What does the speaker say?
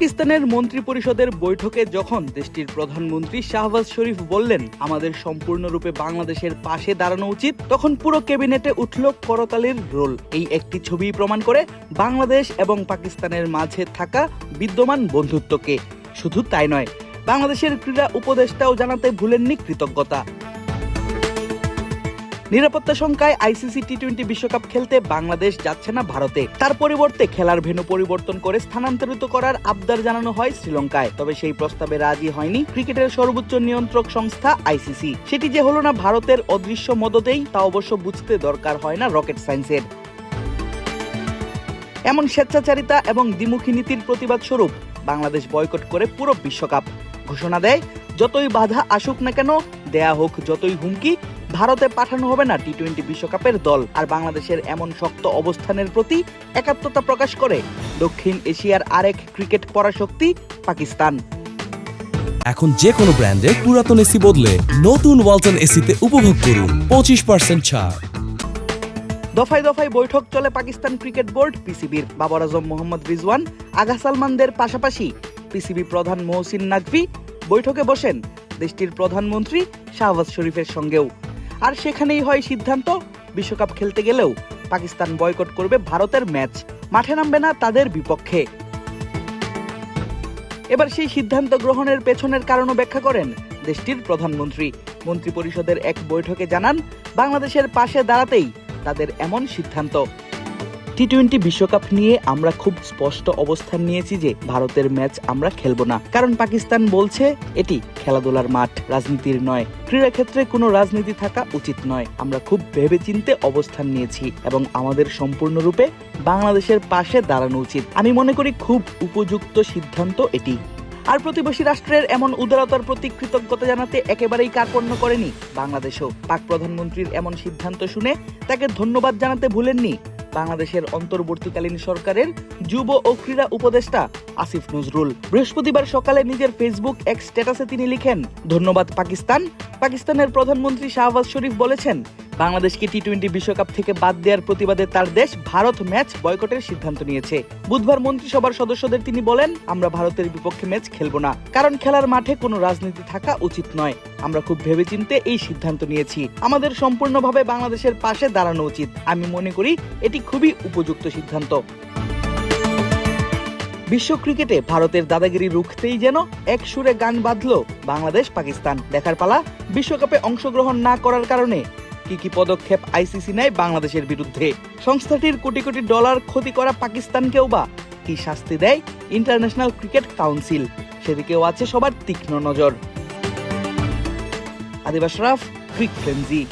পাকিস্তানের মন্ত্রিপরিষদের বৈঠকে যখন দেশটির প্রধানমন্ত্রী শাহবাজ শরীফ বললেন আমাদের সম্পূর্ণরূপে বাংলাদেশের পাশে দাঁড়ানো উচিত, তখন পুরো ক্যাবিনেটে উঠল করতালির রোল। এই একটি ছবি প্রমাণ করে বাংলাদেশ এবং পাকিস্তানের মাঝে থাকা বিদ্যমান বন্ধুত্বকে। শুধু তাই নয়, বাংলাদেশের ক্রীড়া উপদেষ্টাও জানাতে ভুলেননি কৃতজ্ঞতা। নিরাপত্তা শঙ্কায় আইসিসি টি-20 বিশ্বকাপ খেলতে বাংলাদেশ যাচ্ছে না ভারতে। তার পরিবর্তে খেলার ভেন্যু পরিবর্তন করে স্থানান্তরিত করার আবদার জানানো হয় শ্রীলঙ্কায়। তবে সেই প্রস্তাবে রাজি হয়নি ক্রিকেটের সর্বোচ্চ নিয়ন্ত্রক সংস্থা আইসিসি। সেটি যে হলো না ভারতের অদৃশ্য মদতেই, তা অবশ্য বুঝতে দরকার হয় না রকেট সায়েন্সের। এমন স্বেচ্ছাচারিতা এবং দ্বিমুখী নীতির প্রতিবাদ স্বরূপ বাংলাদেশ বয়কট করে পুরো বিশ্বকাপ। ঘোষণা দেয় যতই বাধা আসুক না কেন, দেয়া হোক যতই হুমকি, ভারতে পাঠানো হবে না টি-20 বিশ্বকাপের দল। আর বাংলাদেশের এমন শক্ত অবস্থানের প্রতি একাত্মতা প্রকাশ করে দক্ষিণ এশিয়ার আরেক ক্রিকেট পরাশক্তি পাকিস্তান। এখন যে কোনো ব্র্যান্ডের পুরাতন এসি বদলে নতুন ওয়ালটন এসিতে উপভোগ করুন 25% ছাড়। দফায় দফায় বৈঠক চলে পাকিস্তান ক্রিকেট বোর্ড পিসিবির। বাবর আজম মোহাম্মদ রিজওয়ান, আগা সালমানদের পাশাপাশি পিসিবি প্রধান মহসিন নাকভি বৈঠকে বসেন দেশটির প্রধানমন্ত্রী শাহবাজ শরীফের সঙ্গেও। আর সেখানেই হয় সিদ্ধান্ত, বিশ্বকাপ খেলতে গেলেও পাকিস্তান বয়কট করবে ভারতের ম্যাচ, মাঠে নামবে না তাদের বিপক্ষে। এবার সেই সিদ্ধান্ত গ্রহণের পেছনের কারণও ব্যাখ্যা করেন দেশটির প্রধানমন্ত্রী। মন্ত্রিপরিষদের এক বৈঠকে জানান বাংলাদেশের পাশে দাঁড়াতেই তাদের এমন সিদ্ধান্ত। টি-20 বিশ্বকাপ নিয়ে আমরা খুব স্পষ্ট অবস্থান নিয়েছি যে ভারতের ম্যাচ আমরা খেলবো না, কারণ পাকিস্তান বলছে এটি খেলাধুলার মাঠ, রাজনীতির নয়। ক্রীড়া ক্ষেত্রে কোনো রাজনীতি থাকা উচিত নয়। আমরা খুব ভেবেচিন্তে অবস্থান নিয়েছি এবং আমাদের সম্পূর্ণরূপে বাংলাদেশের পাশে দাঁড়ানো উচিত। আমি মনে করি খুব উপযুক্ত সিদ্ধান্ত এটি। আর প্রতিবেশী রাষ্ট্রের এমন উদারতার প্রতি কৃতজ্ঞতা জানাতে একেবারেই কার্পণ্য করেনি বাংলাদেশও। পাক প্রধানমন্ত্রীর এমন সিদ্ধান্ত শুনে তাকে ধন্যবাদ জানাতে ভুলেননি বাংলাদেশের অন্তর্বর্তীকালীন সরকারের যুব ও ক্রীড়া উপদেষ্টা আসিফ নজরুল। বৃহস্পতিবার সকালে নিজের ফেসবুক এক স্ট্যাটাসে তিনি লিখেন, ধন্যবাদ পাকিস্তান। পাকিস্তানের প্রধানমন্ত্রী শাহবাজ শরীফ বলেছেন বাংলাদেশকে টি-20 বিশ্বকাপ থেকে বাদ দেওয়ার প্রতিবাদে তার দেশ ভারত ম্যাচ বয়কটের সিদ্ধান্ত নিয়েছে। বুধবার মন্ত্রিসভার সদস্যদের তিনি বলেন, আমরা ভারতের বিপক্ষে ম্যাচ খেলবো না, কারণ খেলার মাঠে কোনো রাজনীতি থাকা উচিত নয়। আমরা খুব ভেবেচিন্তে এই সিদ্ধান্ত নিয়েছি। আমাদের সম্পূর্ণভাবে বাংলাদেশের পাশে দাঁড়ানো উচিত। আমি মনে করি এটি খুবই উপযুক্ত সিদ্ধান্ত। বিশ্ব ক্রিকেটে ভারতের দাদাগিরি রুখতেই যেন এক সুরে গান বাঁধল বাংলাদেশ পাকিস্তান। দেখার পালা বিশ্বকাপে অংশগ্রহণ না করার কারণে কি পদক্ষেপ আইসিসি নেয় বাংলাদেশের বিরুদ্ধে। সংস্থাটির কোটি কোটি ডলার ক্ষতি করা পাকিস্তানকেও বা কি শাস্তি দেয় ইন্টারন্যাশনাল ক্রিকেট কাউন্সিল, সেদিকেও আছে সবার তীক্ষ্ণ নজর। আদিব আশরাফ, ক্রিক ফ্রেন্জি।